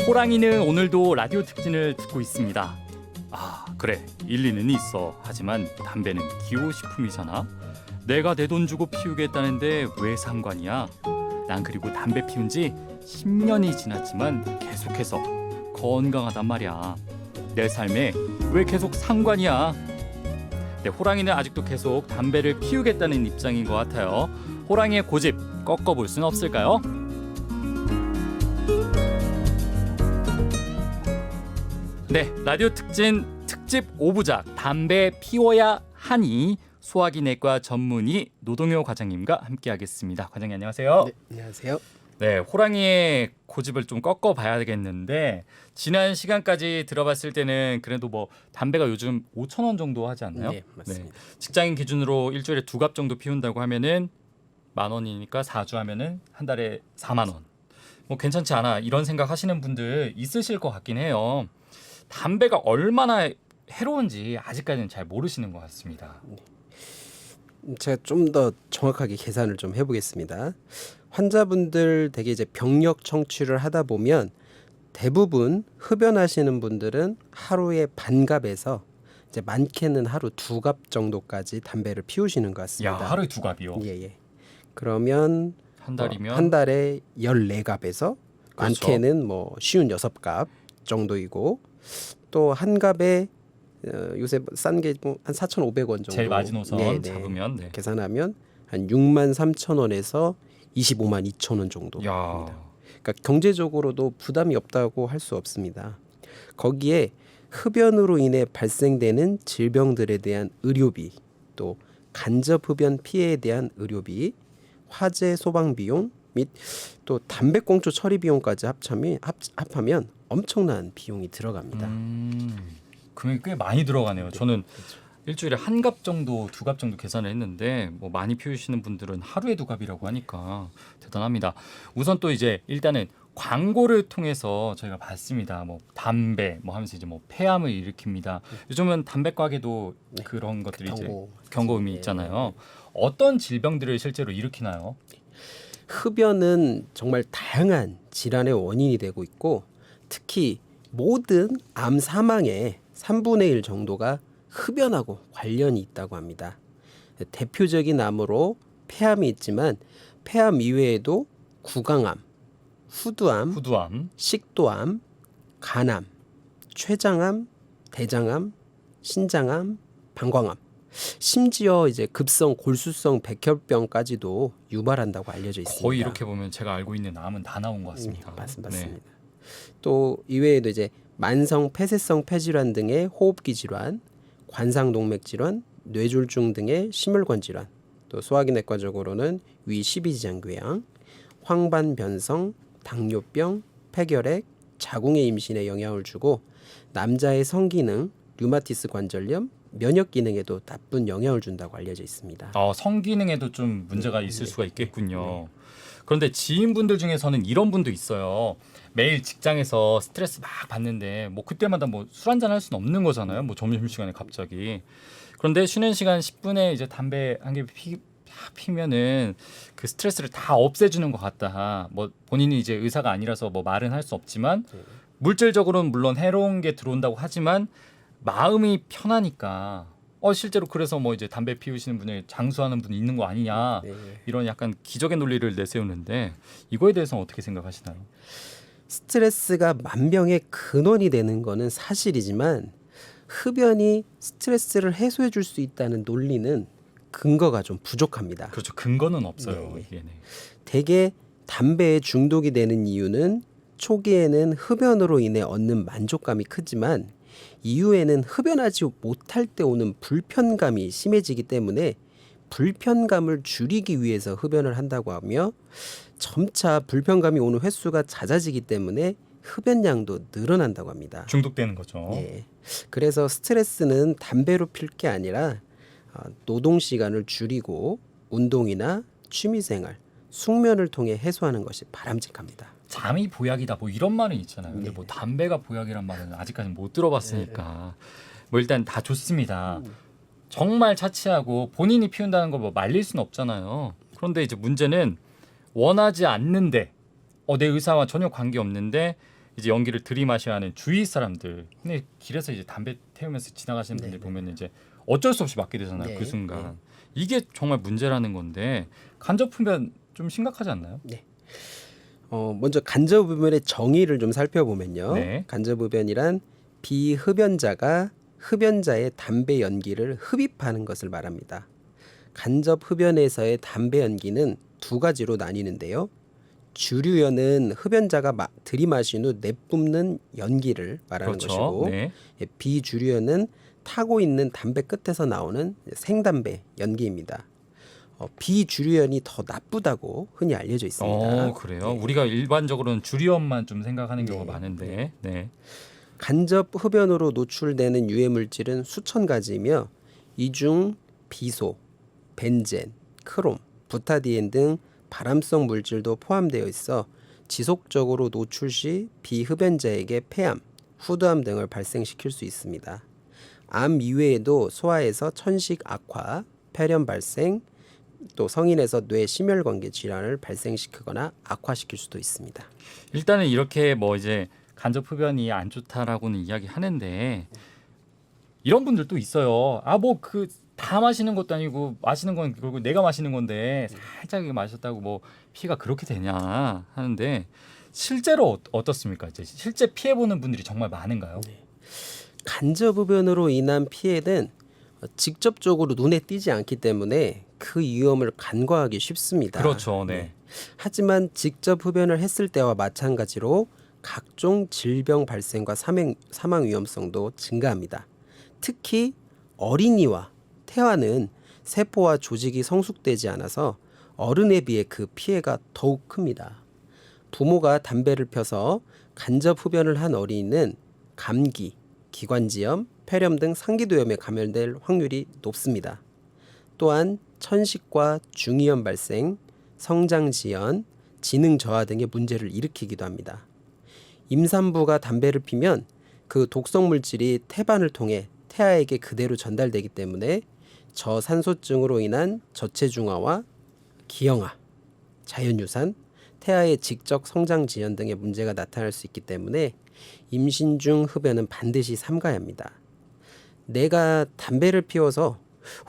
호랑이는 오늘도 라디오 특진을 듣고 있습니다. 아, 그래, 일리는 있어. 하지만 담배는 기호식품이잖아. 내가 내 돈 주고 피우겠다는데 왜 상관이야? 난 그리고 담배 피운 지 10년이 지났지만 계속해서 건강하단 말이야. 내 삶에 왜 계속 상관이야? 네, 호랑이는 아직도 계속 담배를 피우겠다는 입장인 것 같아요. 호랑이의 고집 꺾어볼 수는 없을까요? 네, 라디오 특집 5부작 담배 피워야 하니 소화기 내과 전문의 노동요 과장님과 함께하겠습니다. 과장님 안녕하세요. 네, 안녕하세요. 네, 호랑이의 고집을 좀 꺾어봐야겠는데 지난 시간까지 들어봤을 때는 그래도 뭐 담배가 요즘 5,000원 정도 하지 않나요? 네, 맞습니다. 네, 직장인 기준으로 일주일에 2갑 정도 피운다고 하면은 10,000원이니까 4주 하면은 한 달에 4만 원. 뭐 괜찮지 않아 이런 생각 하시는 분들 있으실 것 같긴 해요. 담배가 얼마나 해로운지 아직까지는 잘 모르시는 것 같습니다. 제가 좀 더 정확하게 계산을 좀 해보겠습니다. 환자분들 대개 이제 병력 청취를 하다 보면 대부분 흡연하시는 분들은 하루에 반갑에서 이제 많게는 하루 2갑 정도까지 담배를 피우시는 것 야, 같습니다. 하루에 2갑이요? 예. 그러면 한 달이면 한 달에 14갑에서 그렇죠. 많게는 뭐 56갑 정도이고 또 한 갑에 요새 싼 게 한 4,500원 정도. 제일 마지노선 네. 잡으면 네. 계산하면 한 63,000원에서 252,000원 정도입니다. 야, 그러니까 경제적으로도 부담이 없다고 할 수 없습니다. 거기에 흡연으로 인해 발생되는 질병들에 대한 의료비, 또 간접 흡연 피해에 대한 의료비, 화재 소방 비용 및 또 담배꽁초 처리 비용까지 합하면 엄청난 비용이 들어갑니다. 금액이 꽤 많이 들어가네요. 저는 일주일에 1갑 정도, 2갑 정도 계산을 했는데 뭐 많이 피우시는 분들은 하루에 2갑이라고 하니까 대단합니다. 우선 또 이제 일단은 광고를 통해서 저희가 봤습니다. 뭐 담배 뭐 하면서 이제 뭐 폐암을 일으킵니다. 요즘은 담배과에도 그런 것들이 이제 경고음이 있잖아요. 어떤 질병들을 실제로 일으키나요? 흡연은 정말 다양한 질환의 원인이 되고 있고 특히 모든 암 사망의 3분의 1 정도가 흡연하고 관련이 있다고 합니다. 대표적인 암으로 폐암이 있지만 폐암 이외에도 구강암, 후두암, 식도암, 간암, 췌장암, 대장암, 신장암, 방광암, 심지어 이제 급성 골수성 백혈병까지도 유발한다고 알려져 있습니다. 거의 이렇게 보면 제가 알고 있는 암은 다 나온 것 같습니다. 맞습니다. 네. 또 이외에도 이제 만성 폐쇄성 폐질환 등의 호흡기 질환, 관상동맥 질환, 뇌졸중 등의 심혈관 질환, 또 소화기 내과적으로는 위 십이지장궤양, 황반변성, 당뇨병, 폐결핵, 자궁의 임신에 영향을 주고 남자의 성기능, 류마티스 관절염, 면역 기능에도 나쁜 영향을 준다고 알려져 있습니다. 성기능에도 좀 문제가 있을 수가 있겠군요. 그런데 지인분들 중에서는 이런 분도 있어요. 매일 직장에서 스트레스 막 받는데 뭐 그때마다 뭐 술 한잔 할 수는 없는 거잖아요. 뭐 점심시간에 갑자기. 그런데 쉬는 시간 10분에 이제 담배 한 개 피면은 그 스트레스를 다 없애주는 것 같다. 뭐 본인이 이제 의사가 아니라서 뭐 말은 할 수 없지만 물질적으로는 물론 해로운 게 들어온다고 하지만 마음이 편하니까 실제로 그래서 뭐 이제 담배 피우시는 분이 장수하는 분이 있는 거 아니냐 이런 약간 기적의 논리를 내세우는데 이거에 대해서는 어떻게 생각하시나요? 스트레스가 만병의 근원이 되는 거는 사실이지만 흡연이 스트레스를 해소해 줄 수 있다는 논리는 근거가 좀 부족합니다. 그렇죠. 근거는 없어요. 네. 이게. 네. 대개 담배에 중독이 되는 이유는 초기에는 흡연으로 인해 얻는 만족감이 크지만 이후에는 흡연하지 못할 때 오는 불편감이 심해지기 때문에 불편감을 줄이기 위해서 흡연을 한다고 하며 점차 불편감이 오는 횟수가 잦아지기 때문에 흡연량도 늘어난다고 합니다. 중독되는 거죠. 네. 그래서 스트레스는 담배로 필 게 아니라 노동 시간을 줄이고 운동이나 취미생활, 숙면을 통해 해소하는 것이 바람직합니다. 잠이 보약이다 뭐 이런 말은 있잖아요. 근데 뭐 담배가 보약이란 말은 아직까지 못 들어봤으니까 뭐 일단 다 좋습니다. 정말 차치하고 본인이 피운다는 걸 뭐 말릴 수는 없잖아요. 그런데 이제 문제는 원하지 않는데 내 의사와 전혀 관계없는데 이제 연기를 들이마셔야 하는 주위 사람들. 근데 길에서 이제 담배 태우면서 지나가시는 분들 네. 보면 이제 어쩔 수 없이 맞게 되잖아요. 네. 그 순간. 네. 이게 정말 문제라는 건데 간접 흡연 좀 심각하지 않나요? 먼저 간접흡연의 정의를 좀 살펴보면요. 네. 간접흡연이란 비흡연자가 흡연자의 담배 연기를 흡입하는 것을 말합니다. 간접흡연에서의 담배 연기는 두 가지로 나뉘는데요. 주류연은 흡연자가 들이마신 후 내뿜는 연기를 말하는 그렇죠. 것이고 네. 비주류연은 타고 있는 담배 끝에서 나오는 생담배 연기입니다. 비주류연이 더 나쁘다고 흔히 알려져 있습니다. 그래요. 네. 우리가 일반적으로는 주류연만 좀 생각하는 네. 경우가 많은데. 네. 간접 흡연으로 노출되는 유해 물질은 수천 가지이며 이 중 비소, 벤젠, 크롬, 부타디엔 등 발암성 물질도 포함되어 있어 지속적으로 노출 시 비흡연자에게 폐암, 후두암 등을 발생시킬 수 있습니다. 암 이외에도 소아에서 천식 악화, 폐렴 발생, 또 성인에서 뇌 심혈관계 질환을 발생시키거나 악화시킬 수도 있습니다. 일단은 이렇게 뭐 이제 간접 흡연이 안 좋다라고는 이야기하는데 이런 분들도 있어요. 뭐 그 다 마시는 것도 아니고 마시는 건 결국 내가 마시는 건데 살짝 마셨다고 뭐 피해가 그렇게 되냐 하는데 실제로 어떻습니까? 이제 실제 피해 보는 분들이 정말 많은가요? 간접흡연으로 인한 피해는 직접적으로 눈에 띄지 않기 때문에 그 위험을 간과하기 쉽습니다. 그렇죠. 네. 하지만 직접 흡연을 했을 때와 마찬가지로 각종 질병 발생과 사망 위험성도 증가합니다. 특히 어린이와 태아는 세포와 조직이 성숙되지 않아서 어른에 비해 그 피해가 더욱 큽니다. 부모가 담배를 펴서 간접 흡연을 한 어린이는 감기, 기관지염, 폐렴 등 상기도염에 감염될 확률이 높습니다. 또한 천식과 중이염 발생, 성장 지연, 지능 저하 등의 문제를 일으키기도 합니다. 임산부가 담배를 피면 그 독성 물질이 태반을 통해 태아에게 그대로 전달되기 때문에 저산소증으로 인한 저체중아와 기형아, 자연유산, 태아의 직접 성장 지연 등의 문제가 나타날 수 있기 때문에 임신 중 흡연은 반드시 삼가야 합니다. 내가 담배를 피워서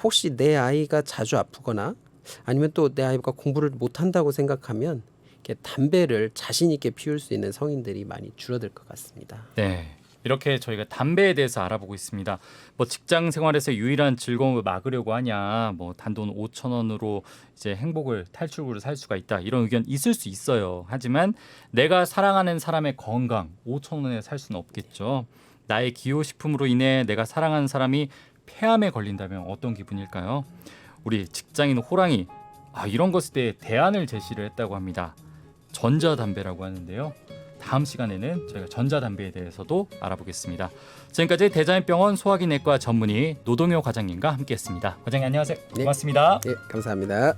혹시 내 아이가 자주 아프거나 아니면 또 내 아이가 공부를 못한다고 생각하면 이렇게 담배를 자신 있게 피울 수 있는 성인들이 많이 줄어들 것 같습니다. 네. 이렇게 저희가 담배에 대해서 알아보고 있습니다. 뭐 직장 생활에서 유일한 즐거움을 막으려고 하냐, 뭐 단돈 5천 원으로 이제 행복을 탈출구를 살 수가 있다 이런 의견 있을 수 있어요. 하지만 내가 사랑하는 사람의 건강 5천 원에 살 수는 없겠죠. 나의 기호식품으로 인해 내가 사랑하는 사람이 폐암에 걸린다면 어떤 기분일까요? 우리 직장인 호랑이 이런 것에 대해 대안을 제시를 했다고 합니다. 전자담배라고 하는데요. 다음 시간에는 저희가 전자담배에 대해서도 알아보겠습니다. 지금까지 대자연병원 소화기내과 전문의 노동요 과장님과 함께했습니다. 과장님 안녕하세요. 네. 고맙습니다. 네, 감사합니다.